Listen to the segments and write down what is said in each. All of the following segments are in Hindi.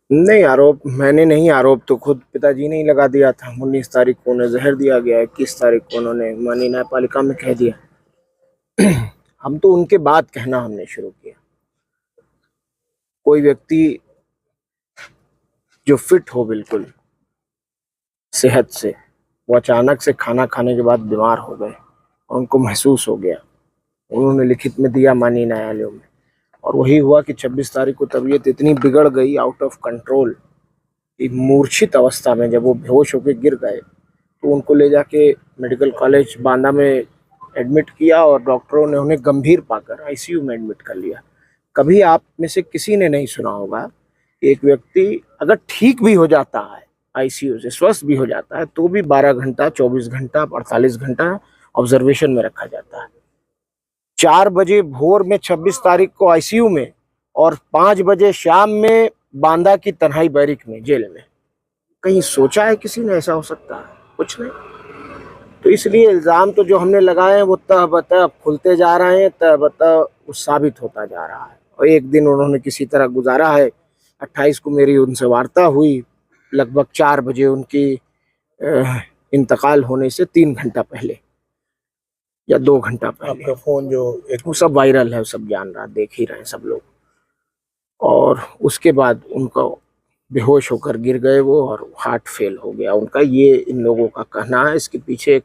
नहीं, आरोप मैंने नहीं, आरोप तो खुद पिताजी ने ही लगा दिया था। 19 तारीख को उन्हें जहर दिया गया, 21 तारीख को उन्होंने माननीय न्यायपालिका में कह दिया। हम तो उनके बाद कहना हमने शुरू किया। कोई व्यक्ति जो फिट हो बिल्कुल सेहत से, वो अचानक से खाना खाने के बाद बीमार हो गए और उनको महसूस हो गया। उन्होंने लिखित में दिया माननीय न्यायालयों में, और वही हुआ कि 26 तारीख को तबीयत इतनी बिगड़ गई, आउट ऑफ कंट्रोल, कि मूर्छित अवस्था में जब वो बेहोश होकर गिर गए तो उनको ले जाके मेडिकल कॉलेज बांदा में एडमिट किया और डॉक्टरों ने उन्हें गंभीर पाकर आईसीयू में एडमिट कर लिया। कभी आप में से किसी ने नहीं सुना होगा कि एक व्यक्ति अगर ठीक भी हो जाता है, आईसीयू से स्वस्थ भी हो जाता है, तो भी 12 घंटा, 24 घंटा, 48 घंटा ऑब्जर्वेशन में रखा जाता है। 4 बजे भोर में 26 तारीख को आईसीयू में, और 5 बजे शाम में बांदा की तन्हाई बैरिक में, जेल में। कहीं सोचा है किसी ने ऐसा हो सकता है? कुछ नहीं। तो इसलिए इल्ज़ाम तो जो हमने लगाए हैं वो तह बतह खुलते जा रहे हैं, तह बतह वो साबित होता जा रहा है। और एक दिन उन्होंने किसी तरह गुजारा है। 28 को मेरी उनसे वार्ता हुई, लगभग 4 बजे उनकी इंतकाल होने से 3 घंटा पहले या 2 घंटा पहले। आपका फोन जो वो सब वायरल है, सब जान रहा, देख ही रहे हैं सब लोग। और उसके बाद उनको बेहोश होकर गिर गए वो, और हार्ट फेल हो गया उनका, ये इन लोगों का कहना है। इसके पीछे एक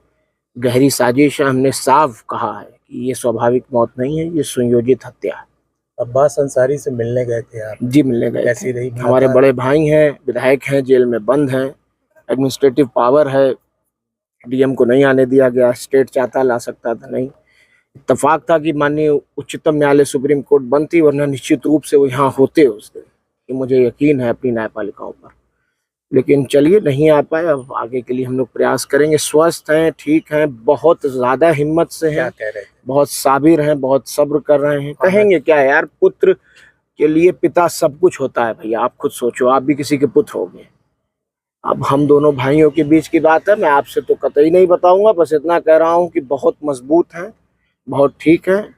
गहरी साजिश है। हमने साफ कहा है कि ये स्वाभाविक मौत नहीं है, ये सुनियोजित हत्या है। अब्बास अंसारी से मिलने गए थे आप? जी, मिलने गए कैसी थे। रही हमारे बड़े भाई हैं, विधायक हैं, जेल में बंद हैं, एडमिनिस्ट्रेटिव पावर है, डीएम को नहीं आने दिया गया। स्टेट चाहता ला सकता था, नहीं। इत्तेफाक था कि माननीय उच्चतम न्यायालय सुप्रीम कोर्ट बंद थी, वरना निश्चित रूप से वो यहाँ होते उस दिन, कि मुझे यकीन है अपनी न्यायपालिकाओं पर। लेकिन चलिए, नहीं आ पाए। अब आगे के लिए हम लोग प्रयास करेंगे। स्वस्थ हैं, ठीक हैं, बहुत ज़्यादा हिम्मत से क्या हैं, कह रहे थे? बहुत साबिर हैं, बहुत सब्र कर रहे हैं। कहेंगे क्या यार, पुत्र के लिए पिता सब कुछ होता है भैया। आप खुद सोचो, आप भी किसी के पुत्र होंगे। अब हम दोनों भाइयों के बीच की बात है, मैं आपसे तो कतई नहीं बताऊंगा। बस इतना कह रहा हूँ कि बहुत मजबूत हैं, बहुत ठीक हैं,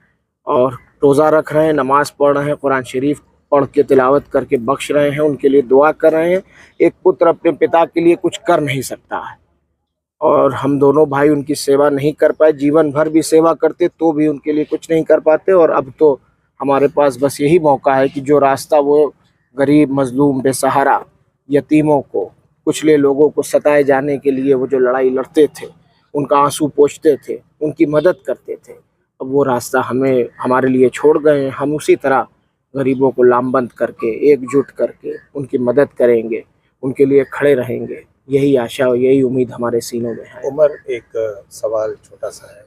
और रोज़ा रख रहे हैं, नमाज पढ़ रहे हैं, कुरान शरीफ पढ़ के तिलावत करके बख्श रहे हैं, उनके लिए दुआ कर रहे हैं। एक पुत्र अपने पिता के लिए कुछ कर नहीं सकता है, और हम दोनों भाई उनकी सेवा नहीं कर पाए। जीवन भर भी सेवा करते तो भी उनके लिए कुछ नहीं कर पाते। और अब तो हमारे पास बस यही मौका है कि जो रास्ता वो गरीब, मजलूम, बेसहारा, यतीमों को, कुचले लोगों को सताए जाने के लिए वो जो लड़ाई लड़ते थे, उनका आंसू पोंछते थे, उनकी मदद करते थे, अब वो रास्ता हमें, हमारे लिए छोड़ गए हैं। हम उसी तरह गरीबों को लामबंद करके, एकजुट करके उनकी मदद करेंगे, उनके लिए खड़े रहेंगे। यही आशा और यही उम्मीद हमारे सीनों में है। उमर, एक सवाल छोटा सा है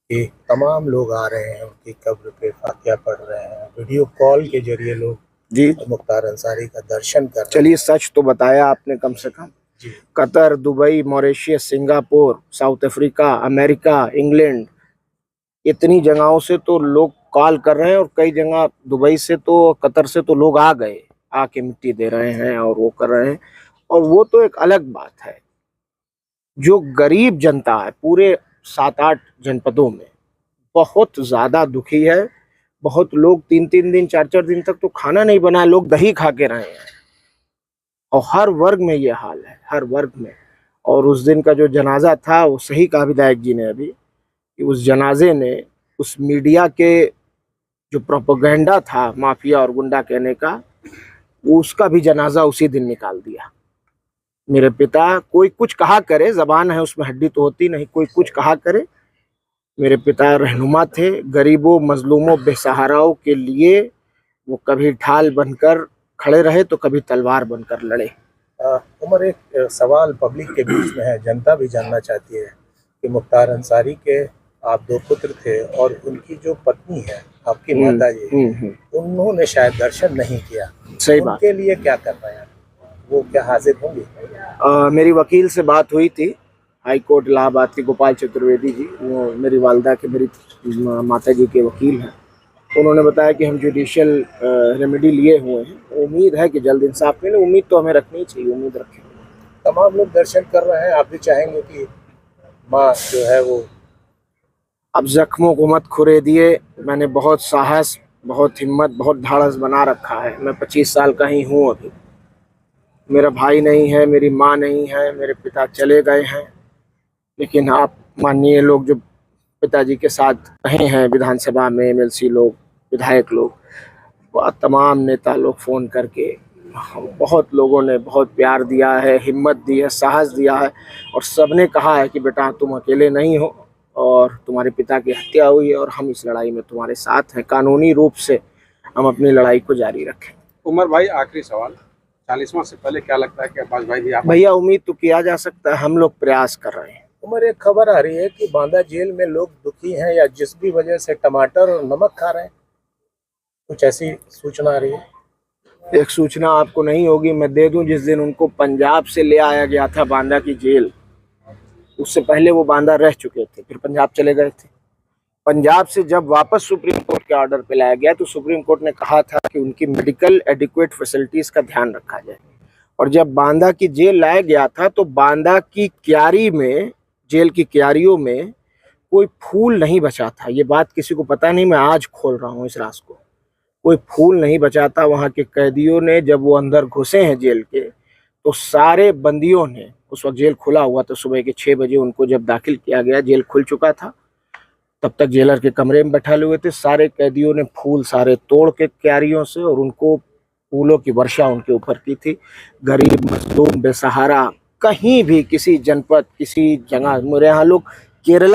कि तमाम लोग आ रहे हैं, उनकी कब्र पे फातिया पढ़ रहे हैं, वीडियो कॉल के जरिए लोग जी, मुख्तार अंसारी का दर्शन कर रहे हैं। चलिए, सच तो बताया आपने कम से कम। जी। Qatar, Dubai, Mauritius, Singapore, South Africa, America, England, इतनी जगहों से तो लोग कॉल कर रहे हैं। और कई जगह दुबई से तो, कतर से तो लोग आ गए, आके मिट्टी दे रहे हैं और वो कर रहे हैं। और वो तो एक अलग बात है। जो गरीब जनता है पूरे 7-8 जनपदों में, बहुत ज़्यादा दुखी है। बहुत लोग 3-3 दिन, 4-4 दिन तक तो खाना नहीं बना, लोग दही खा के रहे हैं। और हर वर्ग में ये हाल है, हर वर्ग में। और उस दिन का जो जनाजा था, वो सही कहा विधायक जी ने अभी, कि उस जनाजे ने, उस मीडिया के जो प्रोपेगेंडा था माफिया और गुंडा कहने का, उसका भी जनाजा उसी दिन निकाल दिया। मेरे पिता, कोई कुछ कहा करे, जबान है उसमें हड्डी तो होती नहीं, कोई कुछ कहा करे, मेरे पिता रहनुमा थे। गरीबों, मजलूमों, बेसहाराओं के लिए वो कभी ढाल बनकर खड़े रहे तो कभी तलवार बनकर लड़े। उमर, एक सवाल पब्लिक के बीच में है, जनता भी जानना चाहती है कि मुख्तार अंसारी के आप 2 पुत्र थे और उनकी जो पत्नी है, आपकी माता जी, उन्होंने शायद दर्शन नहीं किया। सही बात। उनके लिए क्या कर रहे हैं, वो क्या हाजिर होंगे? मेरी वकील से बात हुई थी, हाई कोर्ट इलाहाबाद के गोपाल चतुर्वेदी जी, वो मेरी वालदा के, मेरी माता जी के वकील हैं। उन्होंने बताया कि हम जुडिशियल रेमेडी लिए हुए हैं, उम्मीद है कि जल्द इंसाफ मिले। उम्मीद तो हमें रखनी चाहिए, उम्मीद रखें। तमाम लोग दर्शन कर रहे हैं, आप भी चाहेंगे कि माँ जो है वो? अब जख्मों को मत खुरे दिए। मैंने बहुत साहस, बहुत हिम्मत, बहुत ढाढ़स बना रखा है। मैं 25 साल का ही हूँ अभी। मेरा भाई नहीं है, मेरी माँ नहीं है, मेरे पिता चले गए हैं। लेकिन आप माननीय लोग जो पिताजी के साथ रहे हैं विधानसभा में, एमएलसी लोग, विधायक लोग, वह तमाम नेता लोग फ़ोन करके बहुत लोगों ने बहुत प्यार दिया है, हिम्मत दी है, साहस दिया है, और सबने कहा है कि बेटा तुम अकेले नहीं हो और तुम्हारे पिता की हत्या हुई है और हम इस लड़ाई में तुम्हारे साथ हैं। कानूनी रूप से हम अपनी लड़ाई को जारी रखें। उमर भाई, आखिरी सवाल, 40वां से पहले क्या लगता है कि अब्बास भाई भी आप? भैया उम्मीद तो किया जा सकता है, हम लोग प्रयास कर रहे हैं। उमर, एक खबर आ रही है कि बांदा जेल में लोग दुखी हैं या जिस भी वजह से टमाटर और नमक खा रहे हैं, कुछ ऐसी सूचना आ रही है? एक सूचना आपको नहीं होगी, मैं दे दूं। जिस दिन उनको पंजाब से ले आया गया था बांदा की जेल, उससे पहले वो बांदा रह चुके थे, फिर पंजाब चले गए थे। पंजाब से जब वापस सुप्रीम कोर्ट के ऑर्डर पे लाया गया तो सुप्रीम कोर्ट ने कहा था कि उनकी मेडिकल एडिक्वेट फैसिलिटीज का ध्यान रखा जाए। और जब बांदा की जेल लाया गया था तो बांदा की क्यारी में, जेल की क्यारियों में कोई फूल नहीं बचा था। ये बात किसी को पता नहीं, मैं आज खोल रहा हूँ इस राज को। कोई फूल नहीं बचा था। वहाँ के कैदियों ने, जब वो अंदर घुसे हैं जेल के, तो सारे बंदियों ने, उस वक्त जेल खुला हुआ तो सुबह के 6 बजे उनको जब दाखिल किया गया, जेल खुल चुका था, तब तक जेलर के कमरे में बैठा हुए थे। सारे कैदियों ने फूल सारे तोड़ के क्यारियों से, और उनको फूलों की वर्षा उनके ऊपर की थी। गरीब, मजलूम, बेसहारा, कहीं भी किसी जनपद, किसी जगह, मेरे यहाँ लोग केरला